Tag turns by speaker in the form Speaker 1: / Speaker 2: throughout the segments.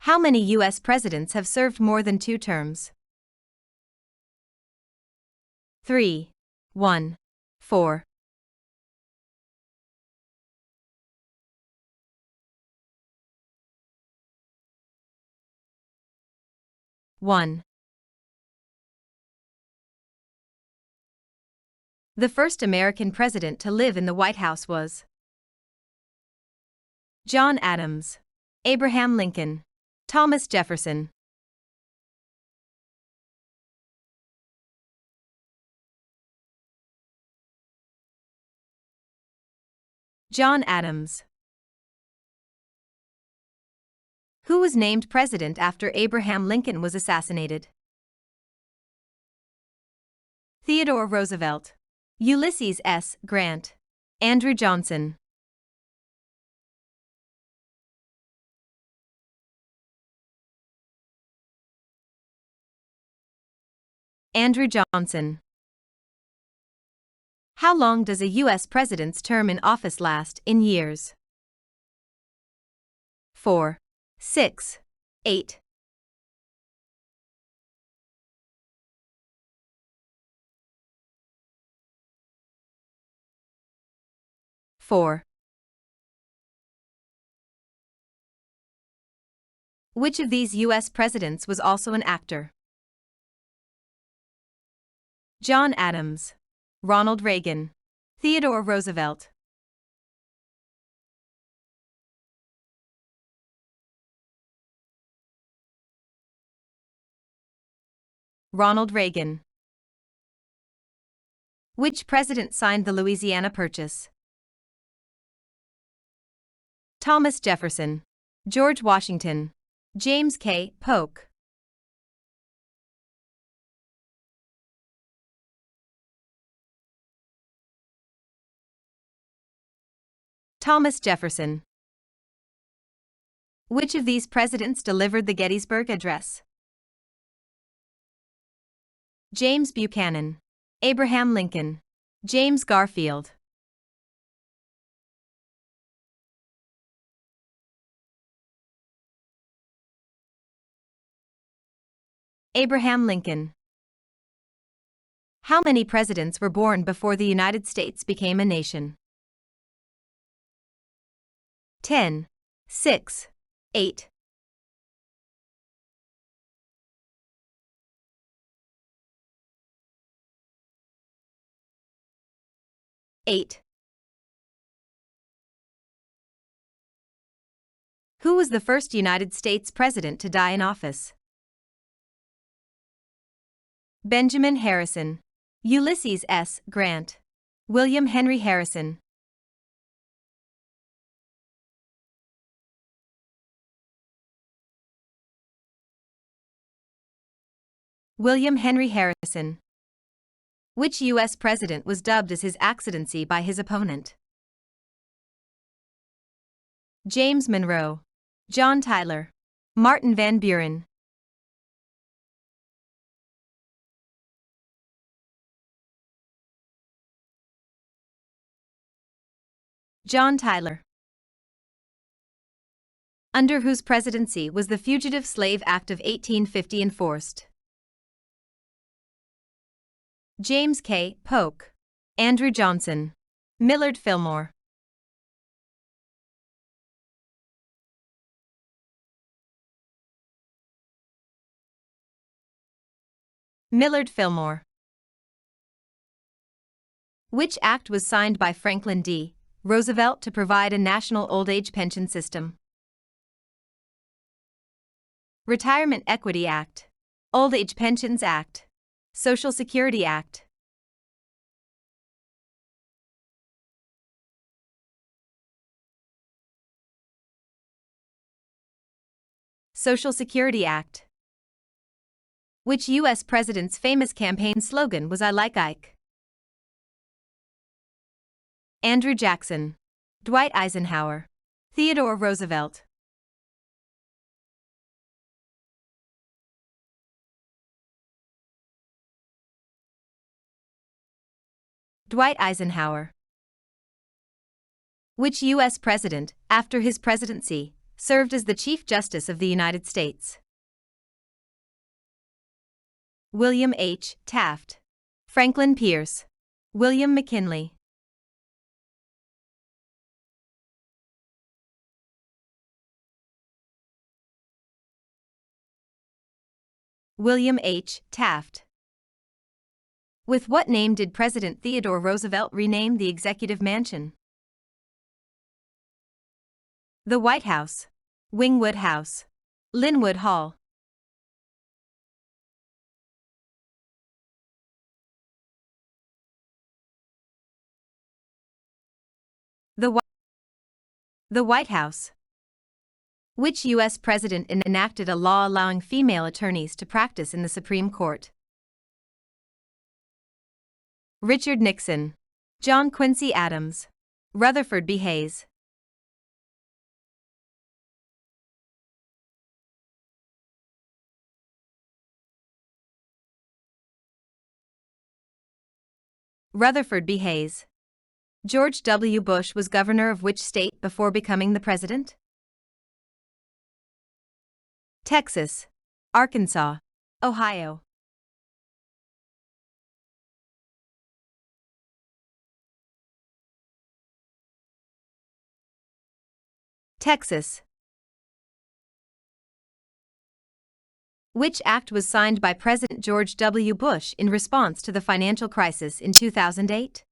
Speaker 1: How many U.S. presidents have served more than 2 terms? 3, 1, 4. 1. The first American president to live in the White House was John Adams, Abraham Lincoln, Thomas Jefferson. John Adams. Who was named president after Abraham Lincoln was assassinated? Theodore Roosevelt, Ulysses S. Grant, Andrew Johnson. Andrew Johnson. How long does a U.S. president's term in office last in years? 4, 6, 8. 4. Which of these U.S. presidents was also an actor? John Adams, Ronald Reagan, Theodore Roosevelt. Ronald Reagan. Which president signed the Louisiana Purchase? Thomas Jefferson, George Washington, James K. Polk. Thomas Jefferson. Which of these presidents delivered the Gettysburg Address? James Buchanan, Abraham Lincoln, James Garfield. Abraham Lincoln. How many presidents were born before the United States became a nation? 10, 6, 8. 8. Who was the first United States president to die in office? Benjamin Harrison, Ulysses S. Grant, William Henry Harrison. William Henry Harrison. Which U.S. president was dubbed as His Excellency by his opponent? James Monroe, John Tyler, Martin Van Buren. John Tyler. Under whose presidency was the Fugitive Slave Act of 1850 enforced? James K. Polk, Andrew Johnson, Millard Fillmore. Millard Fillmore. Which act was signed by Franklin D. Roosevelt to provide a national old age pension system? Retirement Equity Act, Old Age Pensions Act, Social Security Act. Social Security Act. Which U.S. president's famous campaign slogan was "I like Ike"? Andrew Jackson, Dwight Eisenhower, Theodore Roosevelt. Dwight Eisenhower. Which U.S. president, after his presidency, served as the Chief Justice of the United States. William H. Taft. Franklin Pierce. William McKinley. William H. Taft. With what name did President Theodore Roosevelt rename the Executive Mansion? The White House, Wingwood House, Linwood Hall. The White House. Which U.S. president enacted a law allowing female attorneys to practice in the Supreme Court? Richard Nixon. John Quincy Adams. Rutherford B. Hayes. Rutherford B. Hayes. George W. Bush was governor of which state before becoming the president? Texas, Arkansas, Ohio. Texas. Which act was signed by President George W. Bush in response to the financial crisis in 2008?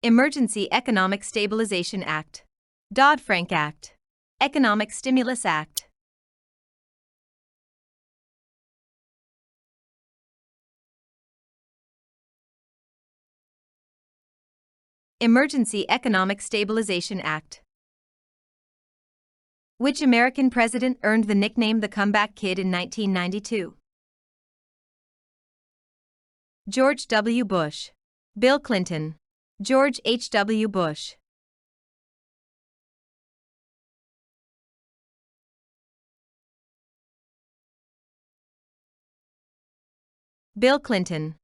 Speaker 1: Emergency Economic Stabilization Act. Dodd-Frank Act. Economic Stimulus Act. Emergency Economic Stabilization Act. Which American president earned the nickname the Comeback Kid in 1992? George W. Bush. Bill Clinton. George H. W. Bush. Bill Clinton.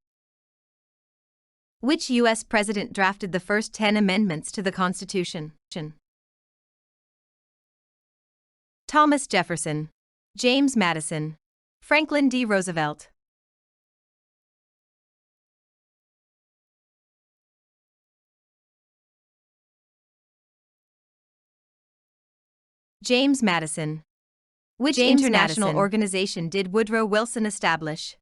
Speaker 1: Which U.S. president drafted the first 10 amendments to the Constitution? Thomas Jefferson. James Madison. Franklin D. Roosevelt. James Madison. Which international organization did Woodrow Wilson establish?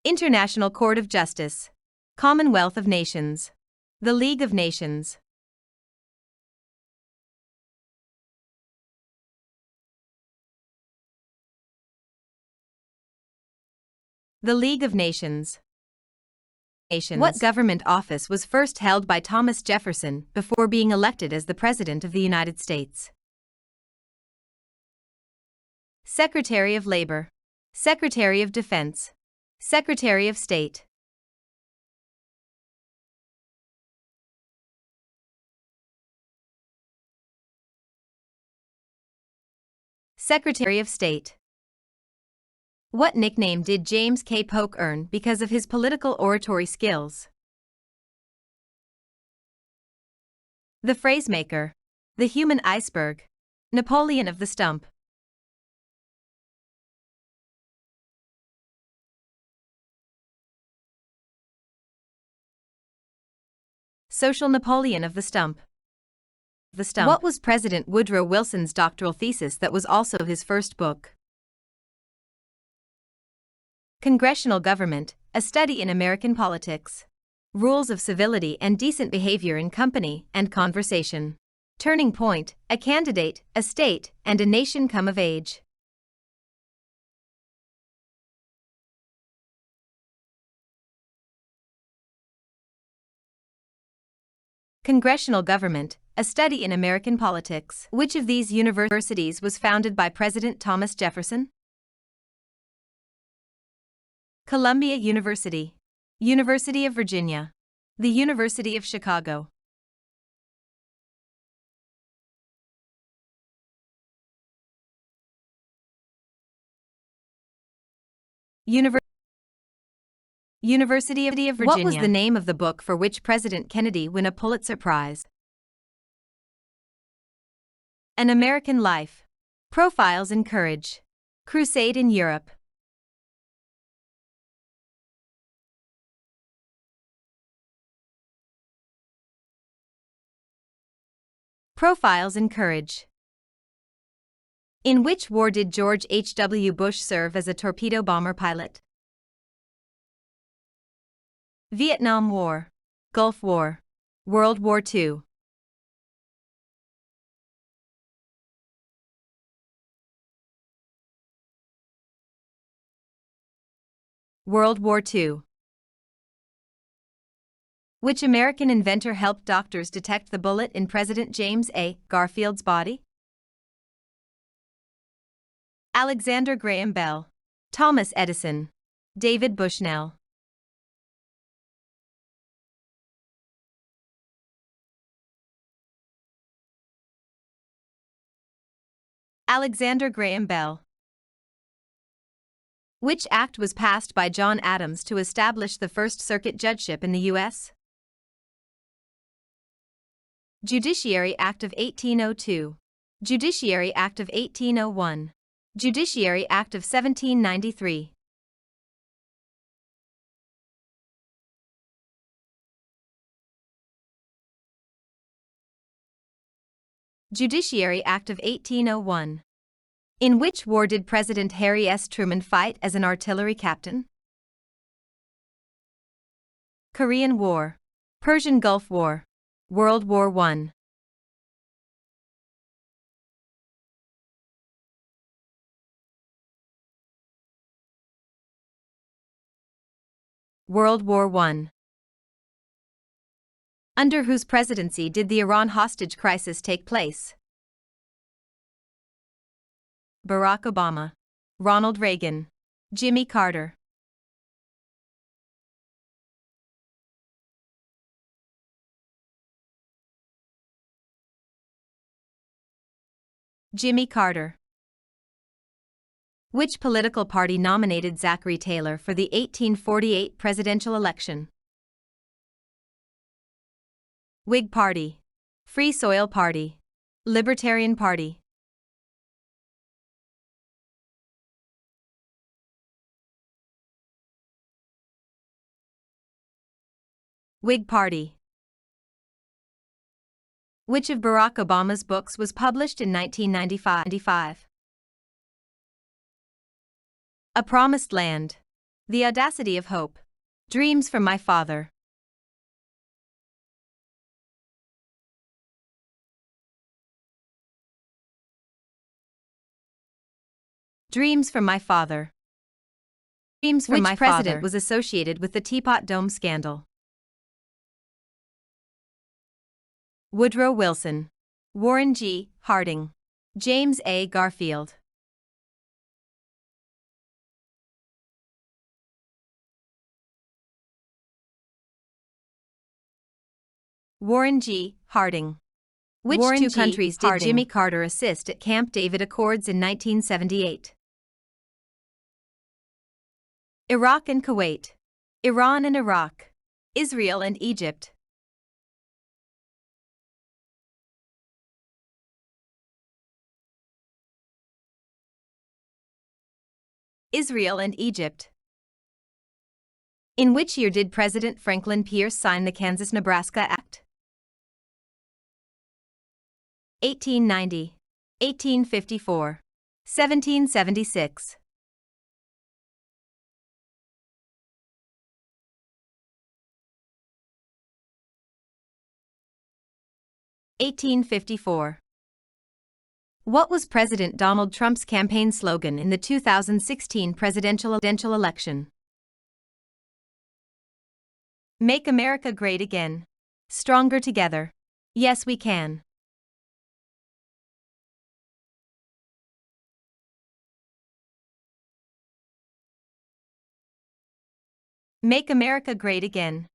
Speaker 1: International Court of Justice. Commonwealth of Nations. The League of Nations. The League of Nations. What government office was first held by Thomas Jefferson before being elected as the President of the United States? Secretary of Labor. Secretary of Defense. Secretary of State. Secretary of State. What nickname did James K. Polk earn because of his political oratory skills? The Phrasemaker. The Human Iceberg. Napoleon of the Stump. Social Napoleon of the Stump. What was President Woodrow Wilson's doctoral thesis that was also his first book? Congressional Government, A Study in American Politics. Rules of Civility and Decent Behavior in Company and Conversation. Turning Point, A Candidate, a State, and a Nation Come of Age. Congressional Government, A Study in American Politics. Which of these universities was founded by President Thomas Jefferson? Columbia University. University of Virginia. The University of Chicago. University University of Virginia. What was the name of the book for which President Kennedy won a Pulitzer Prize? An American Life. Profiles in Courage. Crusade in Europe. Profiles in Courage. In which war did George H.W. Bush serve as a torpedo bomber pilot? Vietnam War, Gulf War, World War II. World War II. Which American inventor helped doctors detect the bullet in President James A. Garfield's body? Alexander Graham Bell, Thomas Edison, David Bushnell. Alexander Graham Bell. Which act was passed by John Adams to establish the First Circuit judgeship in the U.S.? Judiciary Act of 1802, Judiciary Act of 1801, Judiciary Act of 1793. Judiciary Act of 1801. In which war did President Harry S. Truman fight as an artillery captain? Korean War, Persian Gulf War, World War I. World War I. Under whose presidency did the Iran hostage crisis take place? Barack Obama, Ronald Reagan, Jimmy Carter. Jimmy Carter. Which political party nominated Zachary Taylor for the 1848 presidential election? Whig Party, Free Soil Party, Libertarian Party. Whig Party. Which of Barack Obama's books was published in 1995? A Promised Land, The Audacity of Hope, Dreams from My Father. Dreams from My Father. Dreams from My Father. Which president was associated with the Teapot Dome scandal? Woodrow Wilson, Warren G. Harding, James A. Garfield. Warren G. Harding. Which two countries did Jimmy Carter assist at Camp David Accords in 1978? Iraq and Kuwait, Iran and Iraq, Israel and Egypt. Israel and Egypt. In which year did President Franklin Pierce sign the Kansas-Nebraska Act? 1890, 1854, 1776. (1854). What was President Donald Trump's campaign slogan in the 2016 presidential election? Make America Great Again. Stronger Together. Yes, we can. Make America Great Again.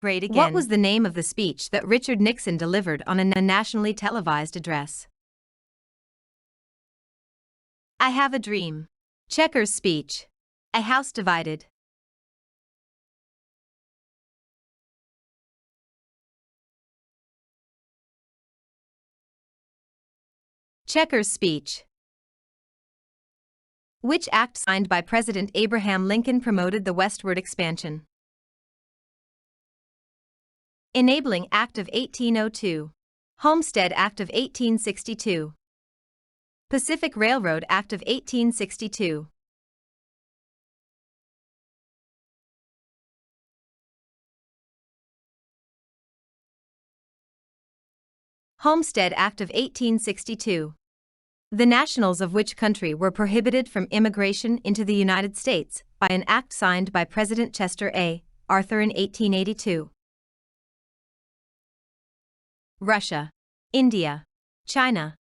Speaker 1: Great Again. What was the name of the speech that Richard Nixon delivered on a nationally televised address? I Have a Dream. Chequers Speech. A House Divided. Chequers speech. Which act signed by President Abraham Lincoln promoted the westward expansion? Enabling Act of 1802. Homestead Act of 1862. Pacific Railroad Act of 1862. Homestead Act of 1862. The nationals of which country were prohibited from immigration into the United States by an act signed by President Chester A. Arthur in 1882. Russia, India, China.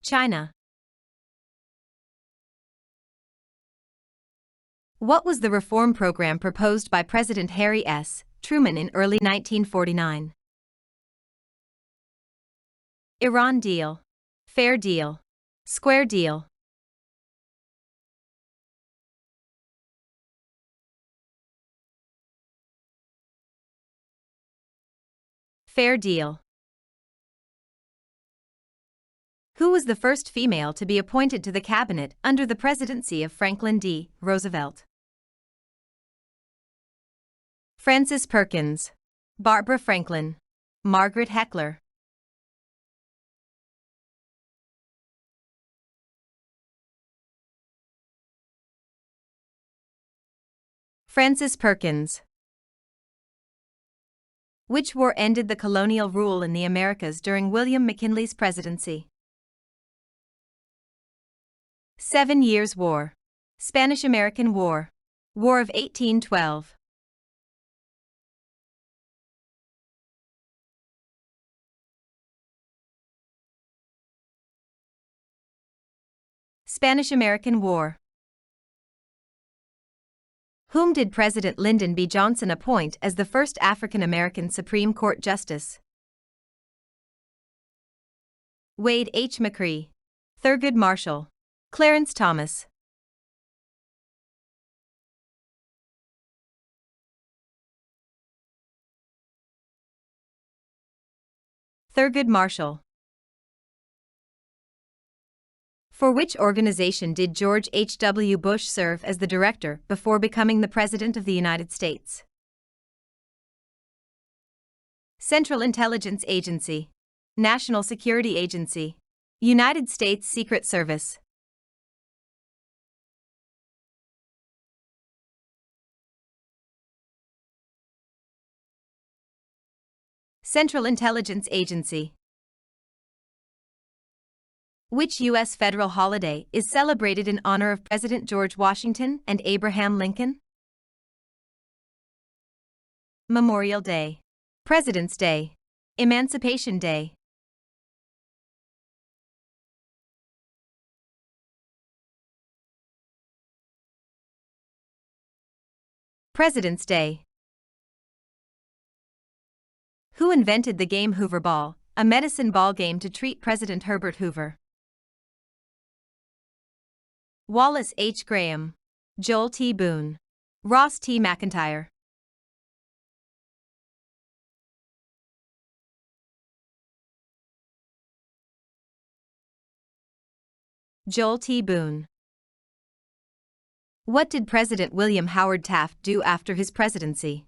Speaker 1: China. What was the reform program proposed by President Harry S. Truman in early 1949? Iran Deal, Fair Deal, Square Deal. Fair Deal. Who was the first female to be appointed to the cabinet under the presidency of Franklin D. Roosevelt? Frances Perkins, Barbara Franklin, Margaret Heckler. Frances Perkins. Which war ended the colonial rule in the Americas during William McKinley's presidency? 7 Years' War, Spanish-American War, War of 1812. Spanish-American War. Whom did President Lyndon B. Johnson appoint as the first African-American Supreme Court Justice? Wade H. McCree, Thurgood Marshall, Clarence Thomas. Thurgood Marshall. For which organization did George H. W. Bush serve as the director before becoming the President of the United States? Central Intelligence Agency, National Security Agency, United States Secret Service. Central Intelligence Agency. Which U.S. federal holiday is celebrated in honor of President George Washington and Abraham Lincoln? Memorial Day, President's Day, Emancipation Day. President's Day. Who invented the game Hoover Ball, a medicine ball game to treat President Herbert Hoover? Wallace H. Graham, Joel T. Boone, Ross T. McIntyre. Joel T. Boone. What did President William Howard Taft do after his presidency?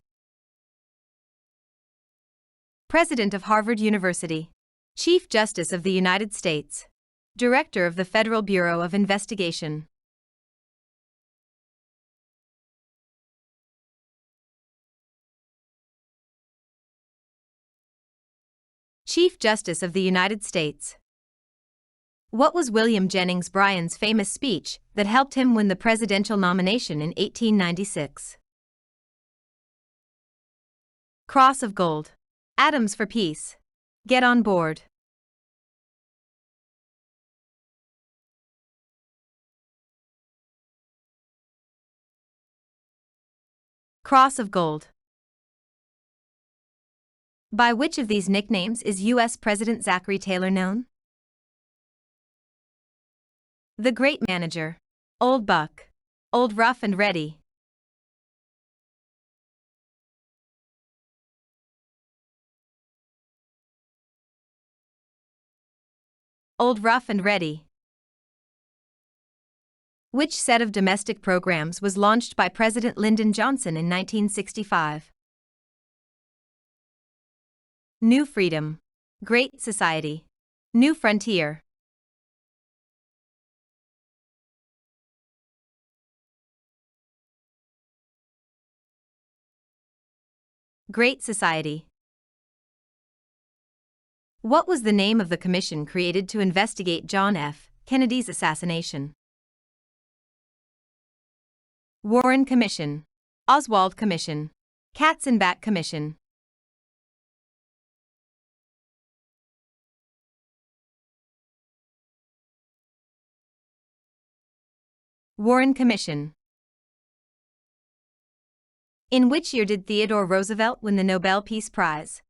Speaker 1: President of Harvard University, Chief Justice of the United States, Director of the Federal Bureau of Investigation. Chief Justice of the United States. What was William Jennings Bryan's famous speech that helped him win the presidential nomination in 1896? Cross of Gold. Atoms for Peace. Get on board. Cross of Gold. By which of these nicknames is U.S. President Zachary Taylor known? The Great Manager, Old Buck, Old Rough and Ready. Old Rough and Ready. Which set of domestic programs was launched by President Lyndon Johnson in 1965? New Freedom, Great Society, New Frontier. Great Society. What was the name of the commission created to investigate John F. Kennedy's assassination? Warren Commission, Oswald Commission, Katzenbach Commission. Warren Commission. In which year did Theodore Roosevelt win the Nobel Peace Prize?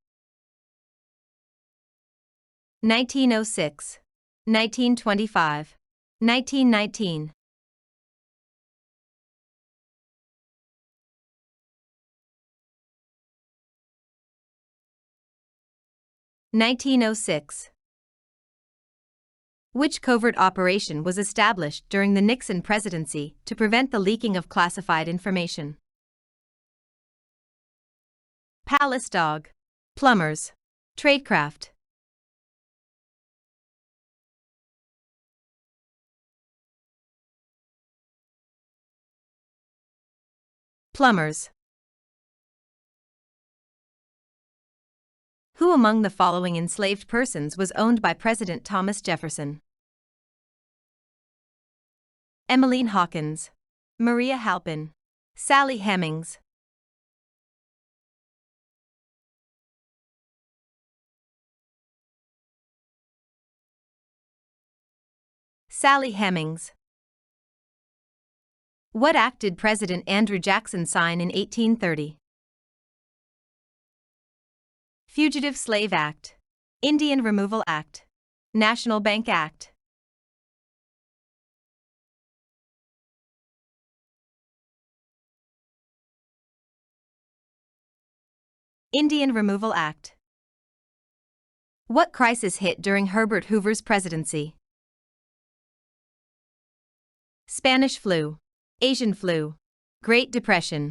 Speaker 1: 1906, 1925, 1919. (1906). Which covert operation was established during the Nixon presidency to prevent the leaking of classified information? Palace Dog, Plumbers, Tradecraft. Plumbers. Who among the following enslaved persons was owned by President Thomas Jefferson? Emmeline Hawkins, Maria Halpin, Sally Hemings. Sally Hemings. What act did President Andrew Jackson sign in 1830? Fugitive Slave Act, Indian Removal Act, National Bank Act. Indian Removal Act. What crisis hit during Herbert Hoover's presidency? Spanish flu, Asian flu, Great Depression.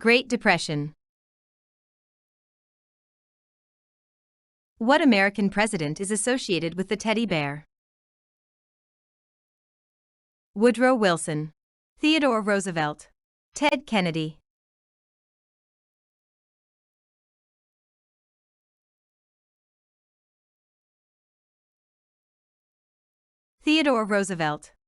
Speaker 1: Great Depression. What American president is associated with the teddy bear? Woodrow Wilson, Theodore Roosevelt, Ted Kennedy. Theodore Roosevelt.